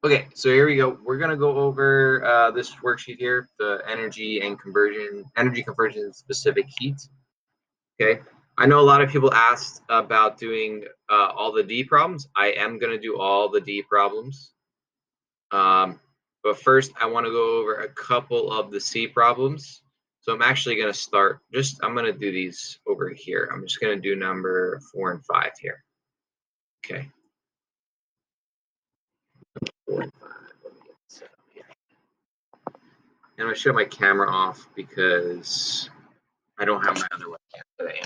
Okay, so here we go. We're gonna go over this worksheet here, the energy conversion specific heat. Okay, I know a lot of people asked about doing all the D problems. I am gonna do all the D problems, but first I want to go over a couple of the C problems. So I'm actually gonna start. I'm gonna do these over here. I'm just gonna do number 4 and 5 here. Okay. 4 and 5. Let me get this set up here. And I'm gonna shut my camera off because I don't have my other webcam today.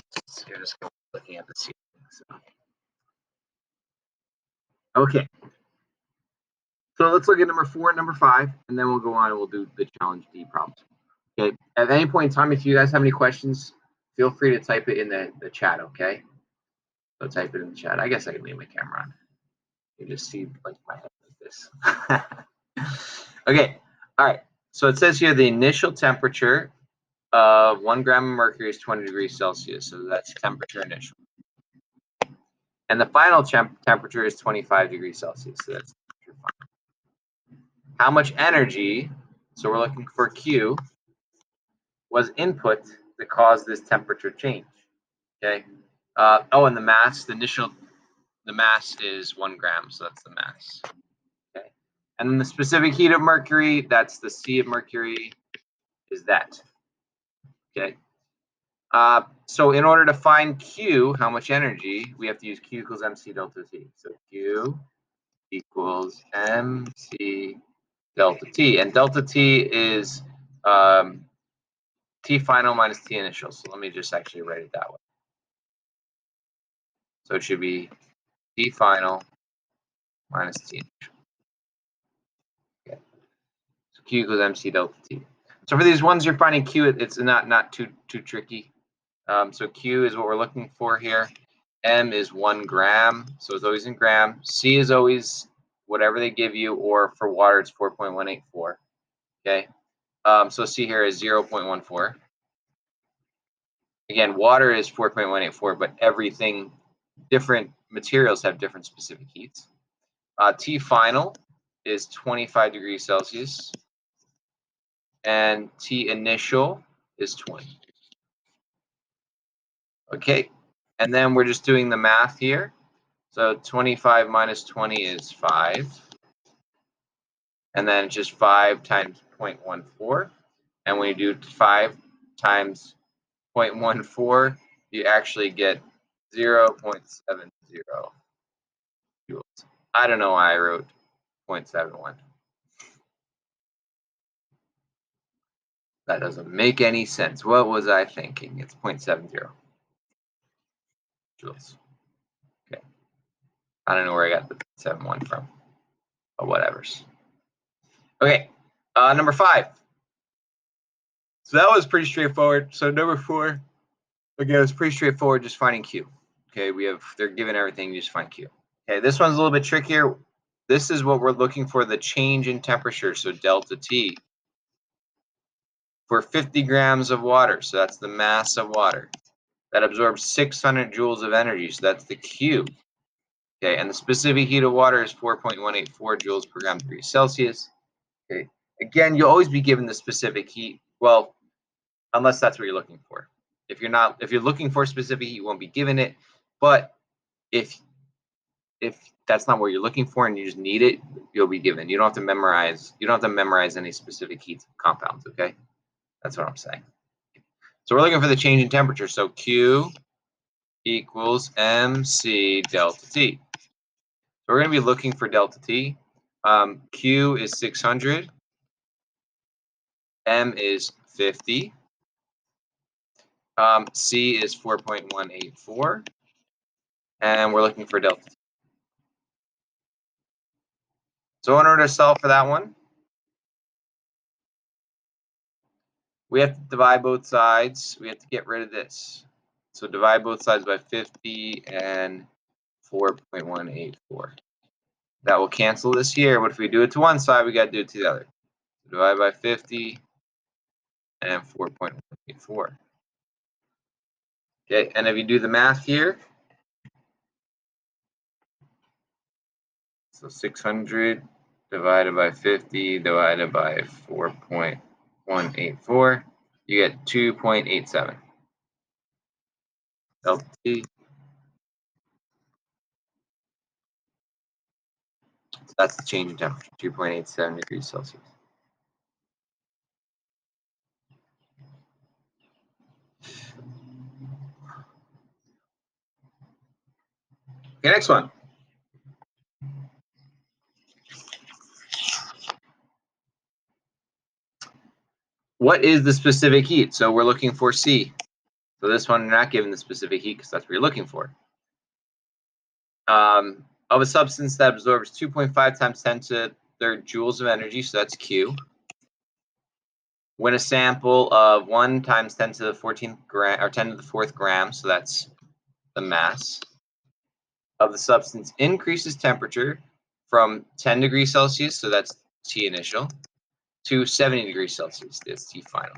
You're just looking at the ceiling. So. Okay. So let's look at number 4 and number 5, and then we'll go on and we'll do the challenge D problems. Okay. At any point in time, if you guys have any questions, feel free to type it in the chat. Okay. So type it in the chat. I guess I can leave my camera on. You just see like my head like this. Okay. All right. So it says here the initial temperature of 1 gram of mercury is 20 degrees Celsius. So that's temperature initial. And the final temperature is 25 degrees Celsius. So that's temperature final. How much energy, so we're looking for Q, was input that caused this temperature change? Okay. And the mass, the mass is 1 gram, so that's the mass. Okay. And then the specific heat of mercury, that's the C of mercury, is that. Okay. So in order to find Q, how much energy, we have to use Q equals MC delta T. So Q equals MC delta T. And delta T is T final minus T initial. So let me just actually write it that way. So it should be T final minus T initial. Okay. So Q equals MC delta T. So for these ones you're finding Q, it's not too tricky. So Q is what we're looking for here. M is 1 gram, so it's always in gram. C is always whatever they give you, or for water, it's 4.184. Okay. So C here is 0.14. Again, water is 4.184, but different materials have different specific heats. T final is 25 degrees Celsius, and T initial is 20. Okay. And then we're just doing the math here. So 25 minus 20 is 5. And then just 5 times 0.14. And when you do 5 times 0.14, you actually get 0.70 joules. I don't know why I wrote 0.71. That doesn't make any sense. What was I thinking? It's 0.70 joules. Okay. I don't know where I got the 0.71 from, but whatever's. Okay, number 5. So that was pretty straightforward. So number 4, again, it's pretty straightforward, just finding Q. Okay, they're given everything, you just find Q. Okay, this one's a little bit trickier. This is what we're looking for, the change in temperature, so delta T. For 50 grams of water, so that's the mass of water, that absorbs 600 joules of energy, so that's the Q. Okay, and the specific heat of water is 4.184 joules per gram degree Celsius. Okay, again, you'll always be given the specific heat, well, unless that's what you're looking for. If you're looking for specific heat, you won't be given it. But if that's not what you're looking for and you just need it, you'll be given. You don't have to memorize any specific heat compounds, okay? That's what I'm saying. So we're looking for the change in temperature. So Q equals MC delta T. So we're going to be looking for delta T. Q is 600. M is 50. C is 4.184. And we're looking for delta T. So in order to solve for that one, we have to divide both sides. We have to get rid of this. So divide both sides by 50 and 4.184. That will cancel this here, but if we do it to one side, we got to do it to the other. So divide by 50 and 4.184. Okay, and if you do the math here, so 600 divided by 50 divided by 4.184, you get 2.87. Delta T. So that's the change in temperature, 2.87 degrees Celsius. Okay, next one. What is the specific heat? So we're looking for C. So this one, you're not given the specific heat because that's what you're looking for. Of a substance that absorbs 2.5 times 10 to the third joules of energy, so that's Q. When a sample of 1 times 10 to the 14th gram, or 10 to the 4th gram, so that's the mass of the substance, increases temperature from 10 degrees Celsius, so that's T initial, to 70 degrees Celsius, that's T final.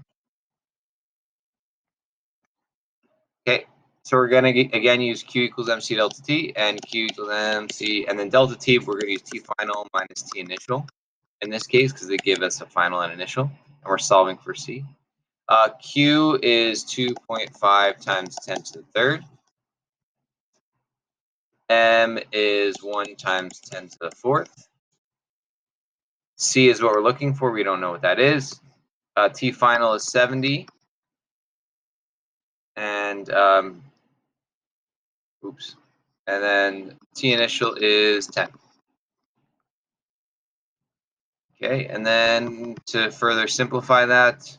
Okay, so we're going to again use Q equals MC delta T and Q equals MC, and then delta T, we're going to use T final minus T initial in this case because they give us a final and initial, and we're solving for C. Q is 2.5 times 10 to the third. M is 1 times 10 to the fourth. C is what we're looking for. We don't know what that is. T final is 70. And, oops. And then T initial is 10. Okay, and then to further simplify that,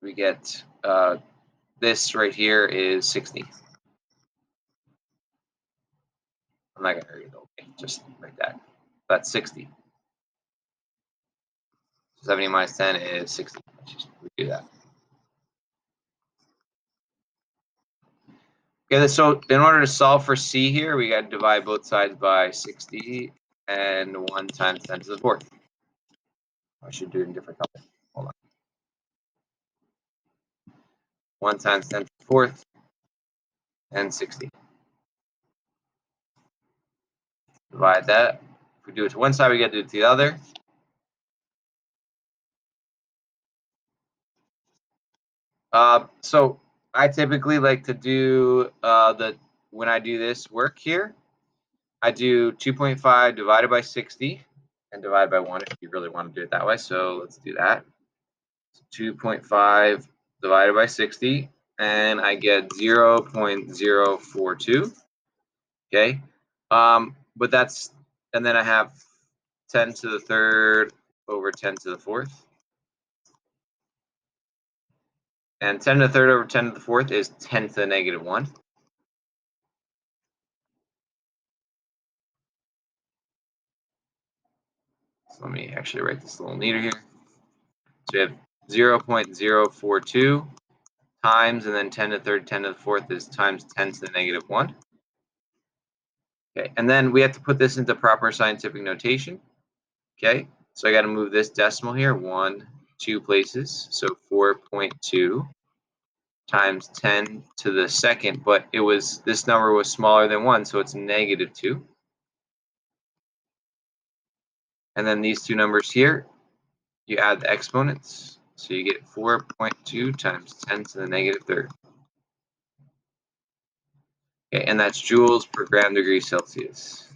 we get this right here is 60. I'm not going to hurry though. Okay, just like that. That's 60. 70 minus 10 is 60. We do that. Okay, so in order to solve for C here, we got to divide both sides by 60 and 1 times 10 to the fourth. I should do it in different color. Hold on. 1 times 10 to the fourth and 60. Divide that. If we do it to one side, we got to do it to the other. So I typically like to do when I do this work here, I do 2.5 divided by 60 and divide by 1 if you really want to do it that way. So let's do that. 2.5 divided by 60, and I get 0.042. Okay, but that's, and then I have 10 to the third over 10 to the fourth. And 10 to the third over 10 to the fourth is 10 to the negative 1. So let me actually write this a little neater here. So we have 0.042 times, and then 10 to the third, 10 to the fourth is times 10 to the negative 1. Okay, and then we have to put this into proper scientific notation. Okay, so I got to move this decimal here 1, 2 places. So 4.2 times 10 to the second, but it was, this number was smaller than 1, so it's negative 2. And then these two numbers here, you add the exponents, so you get 4.2 times 10 to the negative third. Okay, and that's joules per gram degree Celsius.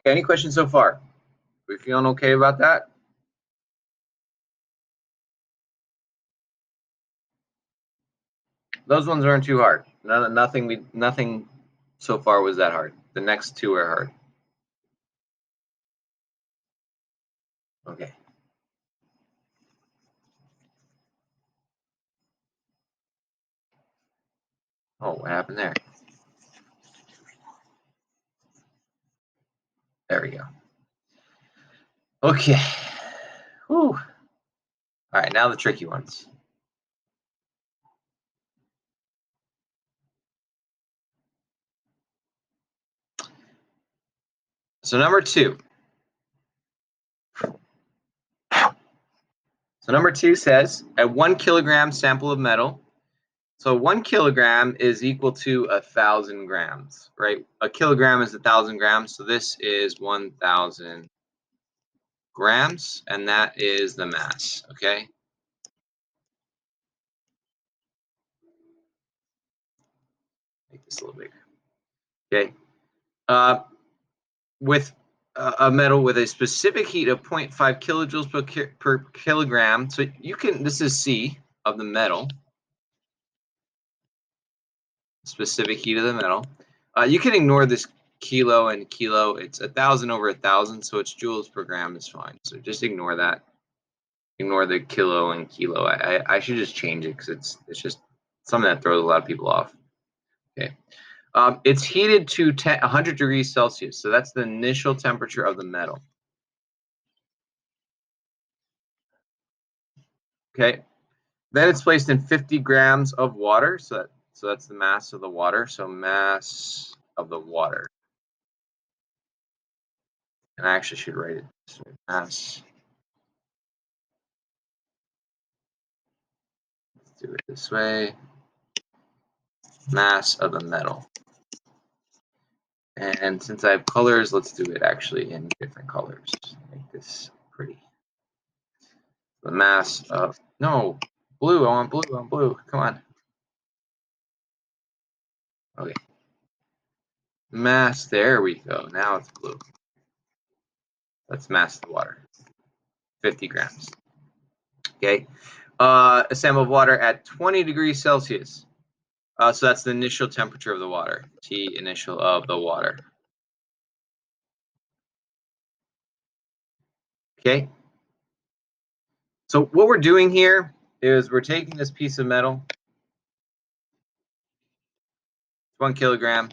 Okay, any questions so far? We feeling okay about that? Those ones aren't too hard. Nothing so far was that hard. The next two are hard. Okay. Oh, what happened there? There we go. Okay. Whew. All right, now the tricky ones. So number 2. So number 2 says a 1 kilogram sample of metal. So 1 kilogram is equal to 1,000 grams, right? A kilogram is 1,000 grams. So this is 1,000 grams, and that is the mass, okay? Make this a little bigger, okay? With a metal with a specific heat of 0.5 kilojoules per kilogram. So you can, this is C of the metal, specific heat of the metal. You can ignore this kilo and kilo. It's 1,000 over 1,000, so it's joules per gram is fine. So just ignore that. Ignore the kilo and kilo. I should just change it because it's just something that throws a lot of people off. Okay. It's heated to 100 degrees Celsius. So that's the initial temperature of the metal. Okay. Then it's placed in 50 grams of water. So that's the mass of the water. So mass of the water. And I actually should write it this way. Mass. Let's do it this way. Mass of the metal. And since I have colors, let's do it actually in different colors. Make this pretty. The mass of, no, blue, I want blue, I want blue, come on. Okay. Mass, there we go, now it's blue. That's mass of the water, 50 grams. Okay, a sample of water at 20 degrees Celsius. So that's the initial temperature of the water, T initial of the water. Okay, so what we're doing here is we're taking this piece of metal, 1 kilogram,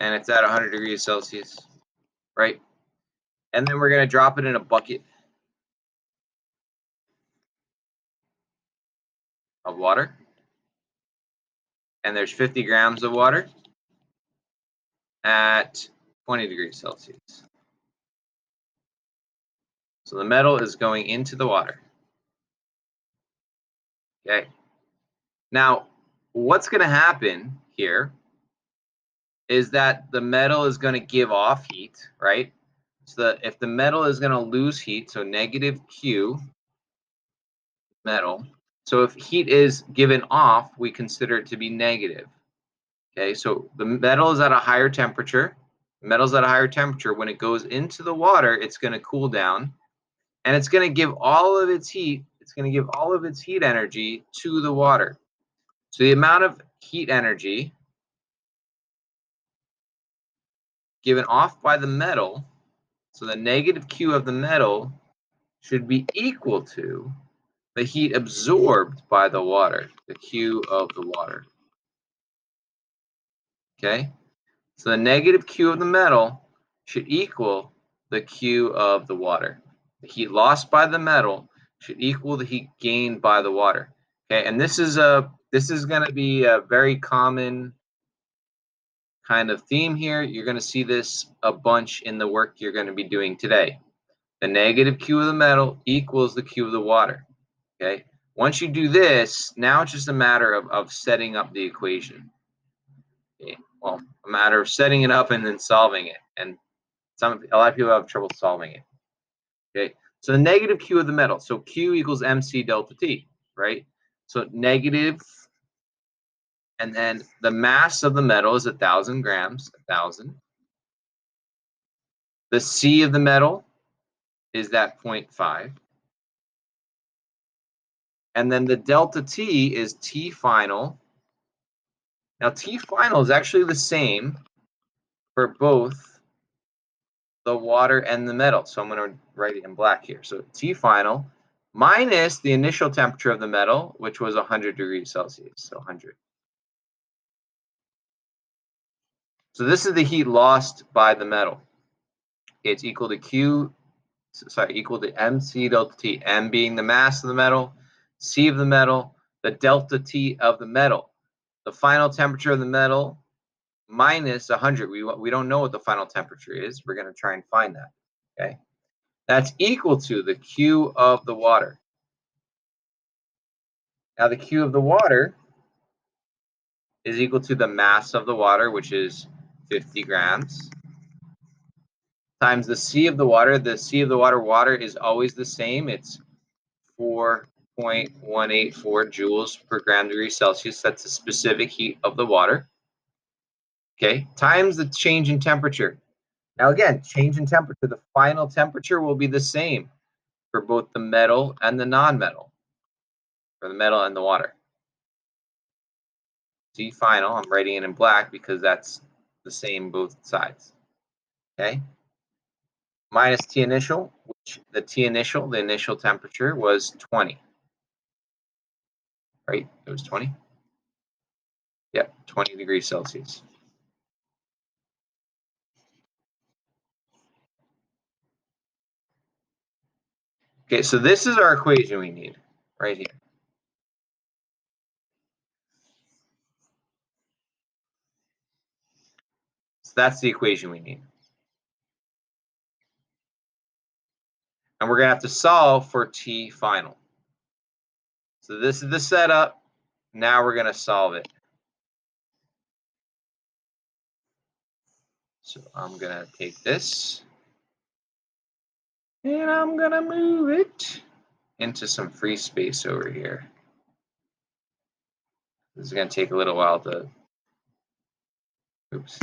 and it's at 100 degrees Celsius, right? And then we're going to drop it in a bucket of water. And there's 50 grams of water at 20 degrees Celsius. So the metal is going into the water. Okay. Now, what's going to happen here is that the metal is going to give off heat, right? So if the metal is going to lose heat, so negative Q metal. So if heat is given off, we consider it to be negative. Okay, so the metal is at a higher temperature. The metal's at a higher temperature. When it goes into the water, it's going to cool down. And it's going to give all of its heat, it's going to give all of its heat energy to the water. So the amount of heat energy given off by the metal, so the negative Q of the metal should be equal to the heat absorbed by the water, the Q of the water. Okay? So the negative Q of the metal should equal the Q of the water. The heat lost by the metal should equal the heat gained by the water. Okay, and this is going to be a very common kind of theme here. You're going to see this a bunch in the work you're going to be doing today. The negative Q of the metal equals the Q of the water. Okay, once you do this, now it's just a matter of setting up the equation. Okay, well, a matter of setting it up and then solving it. And a lot of people have trouble solving it. Okay, so the negative Q of the metal. So Q equals MC delta T, right? So negative, and then the mass of the metal is 1,000 grams, 1,000. The C of the metal is that 0.5. And then the delta T is T final. Now T final is actually the same for both the water and the metal. So I'm going to write it in black here. So T final minus the initial temperature of the metal, which was 100 degrees Celsius, so 100. So this is the heat lost by the metal. It's equal to equal to MC delta T, M being the mass of the metal, C of the metal, the delta T of the metal. The final temperature of the metal minus 100. We don't know what the final temperature is. We're going to try and find that. Okay. That's equal to the Q of the water. Now the Q of the water is equal to the mass of the water, which is 50 grams, times the C of the water. The C of the water is always the same. It's 4.184 joules per gram degree Celsius. That's the specific heat of the water. Okay, times the change in temperature. Now again, change in temperature, the final temperature will be the same for both the metal and the non-metal, for the metal and the water. T final, I'm writing it in black because that's the same both sides. Okay, minus T initial, which the initial temperature was 20. Right, it was 20. Yep, 20 degrees Celsius. Okay, so this is our equation we need right here. So that's the equation we need. And we're going to have to solve for T final. So this is the setup. Now we're going to solve it. So I'm going to take this and I'm going to move it into some free space over here. This is going to take a little while to, oops.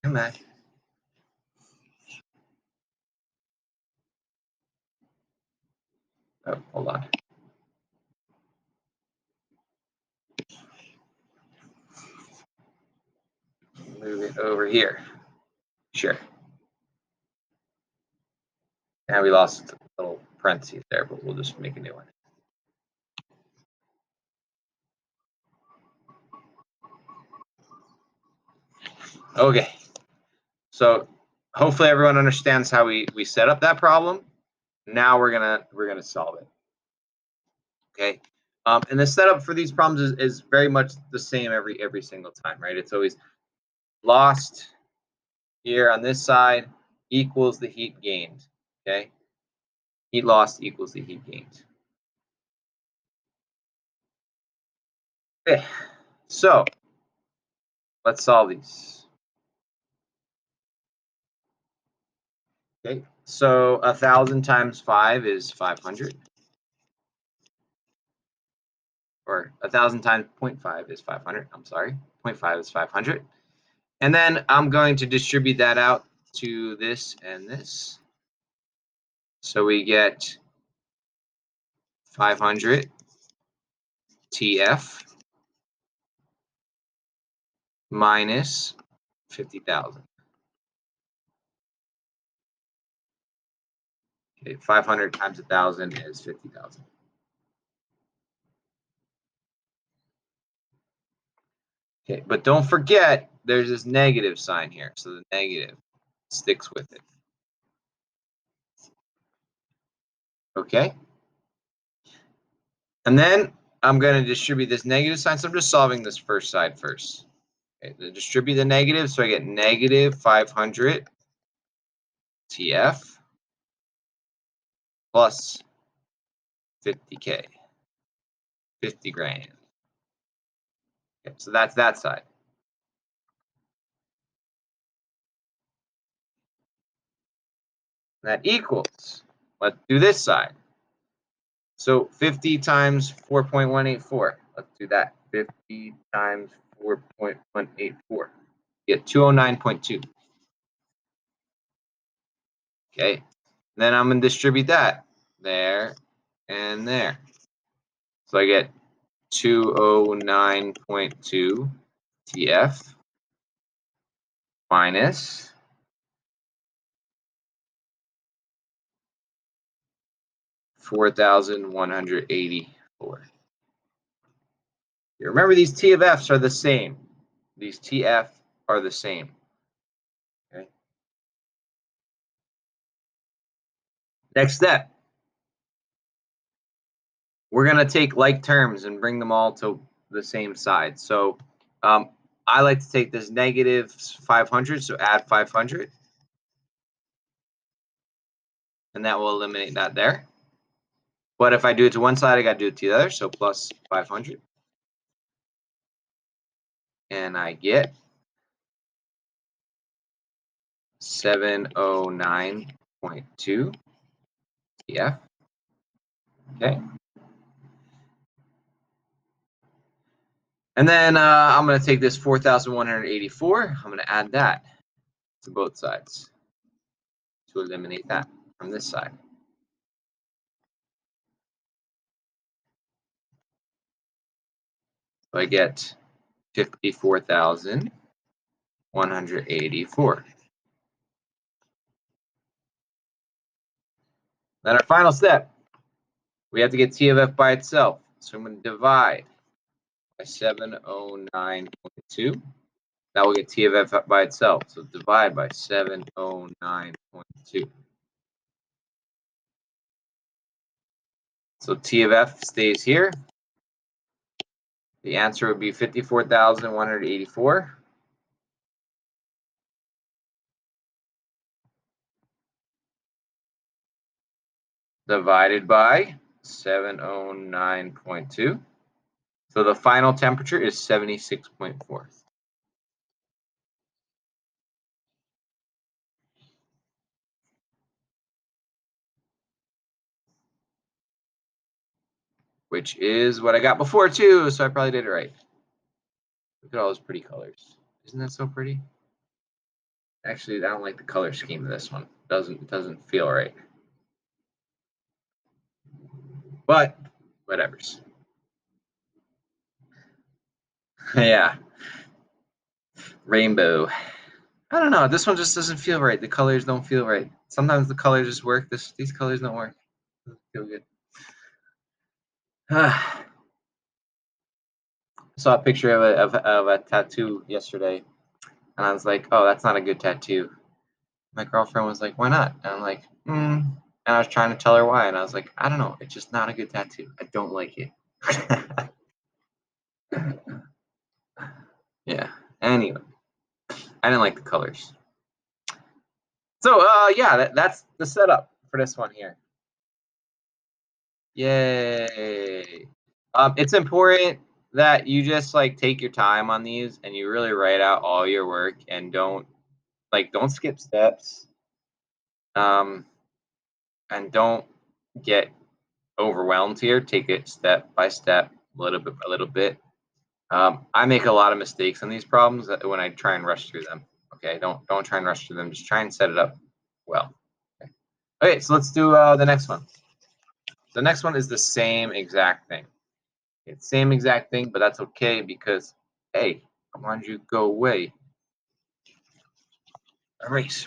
Come on. Oh, hold on. Move it over here. Sure. And we lost a little parentheses there, but we'll just make a new one. Okay. So hopefully everyone understands how we set up that problem. Now we're gonna solve it. Okay. And the setup for these problems is very much the same every single time, right? It's always lost here on this side equals the heat gained. Okay. Heat lost equals the heat gained. Okay. So let's solve these. Okay. So 1,000 times 5 is 500. Or 1,000 times 0.5 is 500. I'm sorry. 0.5 is 500. And then I'm going to distribute that out to this and this. So we get 500 TF minus 50,000. Okay, 500 times 1,000 is 50,000. Okay, but don't forget there's this negative sign here. So the negative sticks with it. Okay. And then I'm going to distribute this negative sign. So I'm just solving this first side first. Okay, to distribute the negative, so I get negative 500 TF plus 50K, 50 grand. Okay, so that's that side. That equals, let's do this side. So 50 times 4.184. Let's do that. 50 times 4.184. Get 209.2. Okay. Then I'm going to distribute that there and there. So I get 209.2 TF minus 4,184. Remember, these T of F's are the same. These TF are the same. Okay. Next step. We're going to take like terms and bring them all to the same side. So I I like to take this negative 500, so add 500. And that will eliminate that there. But if I do it to one side, I got to do it to the other, so plus 500. And I get 709.2 TF. Okay. And then I'm going to take this 4,184. I'm going to add that to both sides to eliminate that from this side. So I get 54,184. Then our final step, we have to get T of F by itself. So I'm going to divide by 709.2. Now we'll get T of F by itself. So divide by 709.2. So T of F stays here. The answer would be 54,184. Divided by 709.2. So the final temperature is 76.4. Which is what I got before too, so I probably did it right. Look at all those pretty colors. Isn't that so pretty? Actually, I don't like the color scheme of this one. It doesn't feel right. But whatever's. Yeah. Rainbow. I don't know. This one just doesn't feel right. The colors don't feel right. Sometimes the colors just work. These colors don't work. Doesn't feel good. I saw a picture of a tattoo yesterday, and I was like, "Oh, that's not a good tattoo." My girlfriend was like, "Why not?" And I'm like, And I was trying to tell her why, and I was like, "I don't know. It's just not a good tattoo. I don't like it." Yeah. Anyway, I didn't like the colors. So, yeah, that's the setup for this one here. Yay! It's important that you just like take your time on these and you really write out all your work and don't skip steps. And don't get overwhelmed here. Take it step by step, little bit by little bit. I make a lot of mistakes on these problems when I try and rush through them. Okay, don't try and rush through them. Just try and set it up well. Okay, so let's do the next one. The next one is the same exact thing. It's same exact thing, but that's okay because, hey, I wanted you to go away. Erase.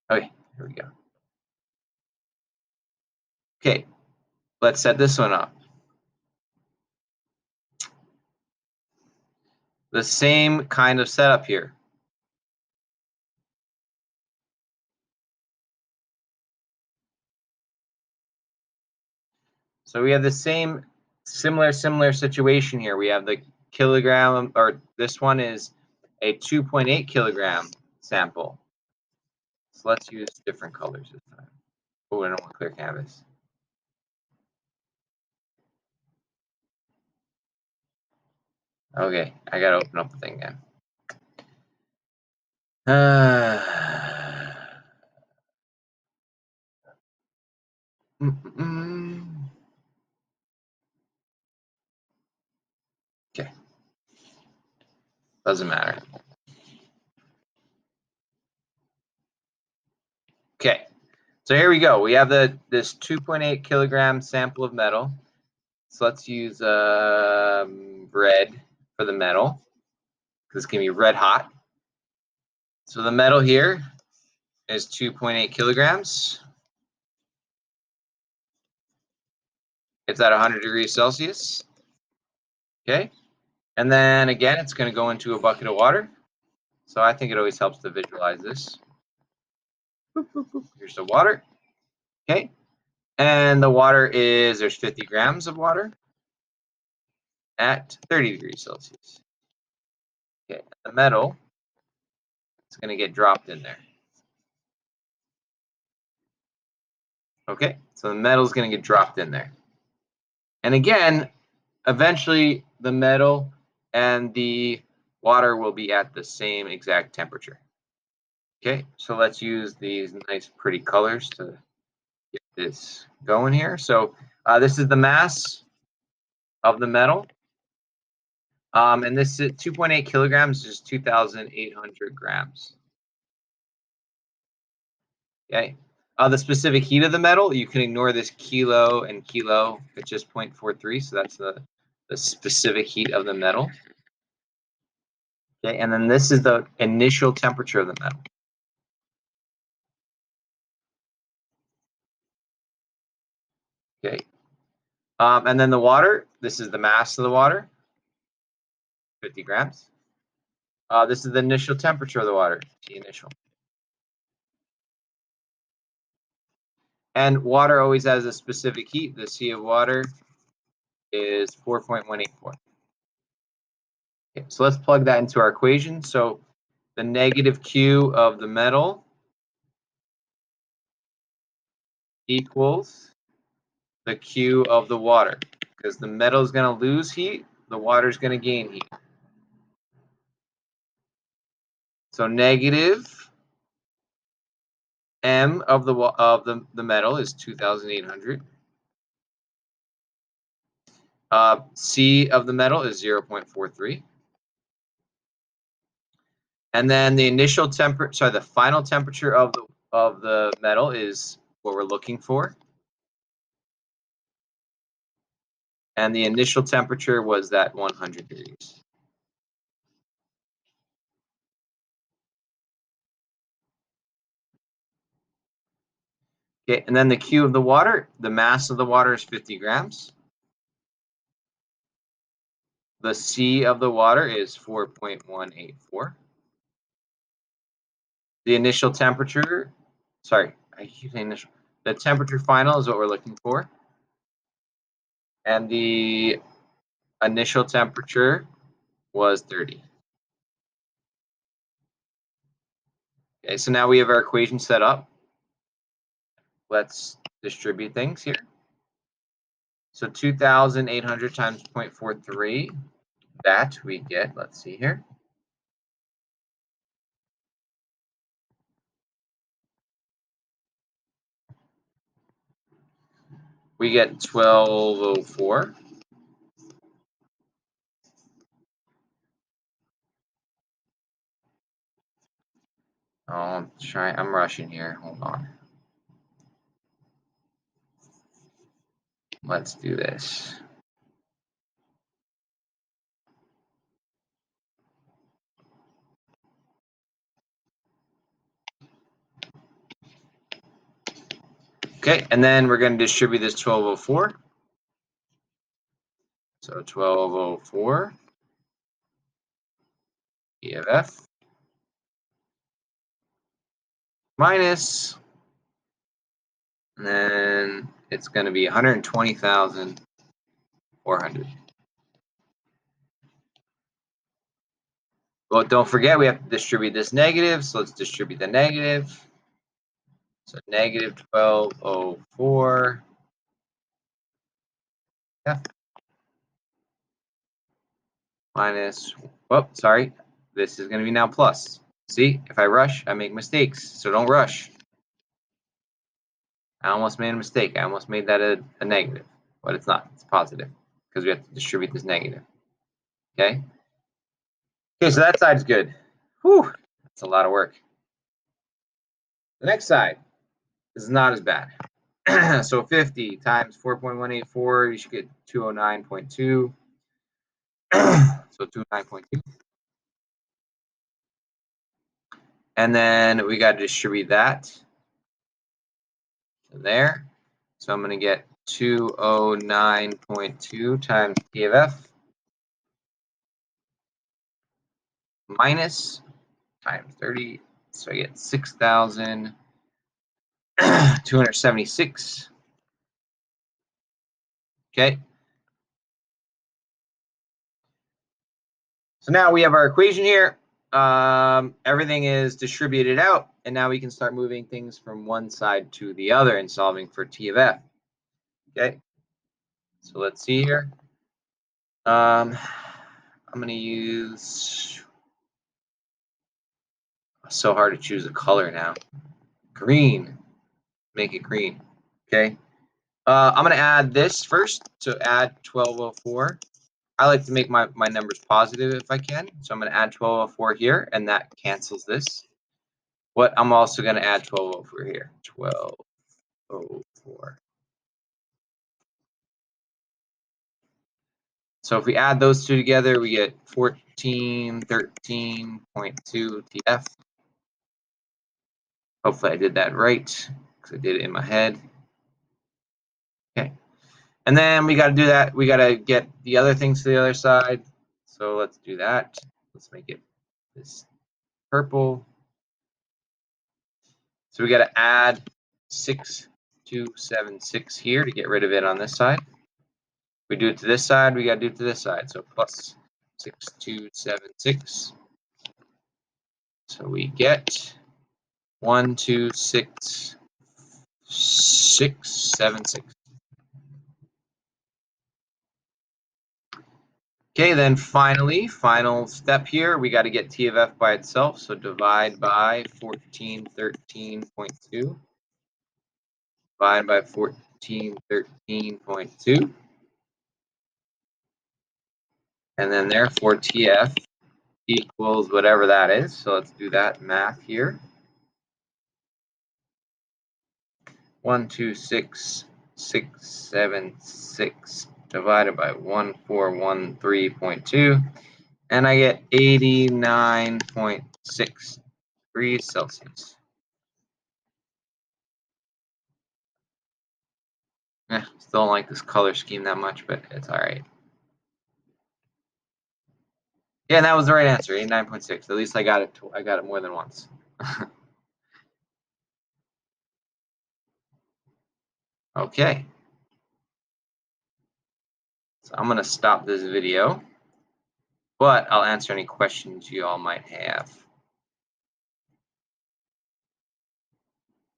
Okay, here we go. Okay, let's set this one up. The same kind of setup here. So we have the same similar situation here. We have the kilogram, or this one is a 2.8 kilogram sample. So let's use different colors this time. Oh, I don't want clear canvas. Okay, I gotta open up the thing again. Okay, doesn't matter. Okay, so here we go. We have this 2.8 kilogram sample of metal. So let's use red for the metal, because it's gonna be red hot. So the metal here is 2.8 kilograms. It's at 100 degrees Celsius. Okay, and then again, it's going to go into a bucket of water. So I think it always helps to visualize this. Boop, boop, boop. Here's the water. Okay, and the water there's 50 grams of water at 30 degrees Celsius. Okay, the metal is going to get dropped in there. Okay, so the metal is going to get dropped in there. And again, eventually the metal and the water will be at the same exact temperature. Okay, so let's use these nice pretty colors to get this going here. So this is the mass of the metal. And this is 2.8 kilograms, is 2,800 grams. Okay. The specific heat of the metal, you can ignore this kilo and kilo. It's just 0.43, so that's the specific heat of the metal. Okay, and then this is the initial temperature of the metal. Okay. And then the water, this is the mass of the water, 50 grams. This is the initial temperature of the water, T initial. And water always has a specific heat. The C of water is 4.184. Okay, so let's plug that into our equation. So the negative Q of the metal equals the Q of the water, because the metal is going to lose heat, the water is going to gain heat. So negative M of the metal is 2,800. C of the metal is 0.43. And then the initial temperature, sorry, the final temperature of the metal is what we're looking for. And the initial temperature was that 100 degrees. Okay, and then the Q of the water, the mass of the water is 50 grams. The C of the water is 4.184. The initial temperature, sorry, I keep saying initial. The temperature final is what we're looking for. And the initial temperature was 30. Okay, so now we have our equation set up. Let's distribute things here. So 2,800 times 0.43, that we get, let's see here. We get 1204. Oh, I'm rushing here. Hold on. Let's do this. Okay, and then we're going to distribute this 1204. So 1204 E of F minus, and then it's going to be 120,400. Well, don't forget we have to distribute this negative, so let's distribute the negative. So negative 1204 F minus, oh, sorry, this is going to be now plus. See, if I rush, I make mistakes, so don't rush. I almost made a mistake. I almost made that a negative, but it's not. It's positive because we have to distribute this negative. Okay. Okay, so that side's good. Whew, that's a lot of work. The next side is not as bad. So 50 times 4.184, you should get 209.2. So 209.2. And then we got to distribute that to there. So I'm going to get 209.2 times P of F minus times 30. So I get 6,276. Okay. So now we have our equation here. Everything is distributed out, and now we can start moving things from one side to the other and solving for T of F. Okay, so let's see here. I'm going to use, so hard to choose a color now. Green, make it green. Okay, I'm going to add this first, so add 1204. I like to make my numbers positive if I can, so I'm going to add 1204 here, and that cancels this. What I'm also going to add 1204 here, 1204. So if we add those two together, we get 1413.2 TF. Hopefully I did that right, because I did it in my head. Okay. And then we got to do that. We got to get the other things to the other side. So let's do that. Let's make it this purple. So we got to add 6276 here to get rid of it on this side. If we do it to this side, we got to do it to this side. So plus 6276. So we get 126,676. Okay, then finally, final step here, we got to get T of F by itself. So divide by 1413.2. Divide by 1413.2. And then therefore TF equals whatever that is. So let's do that math here. 126,676 divided by 1413.2. And I get 89.6 degrees Celsius. Still don't like this color scheme that much, but it's all right. Yeah, and that was the right answer, 89.6. At least I got it. I got it more than once. Okay. So I'm going to stop this video, but I'll answer any questions you all might have.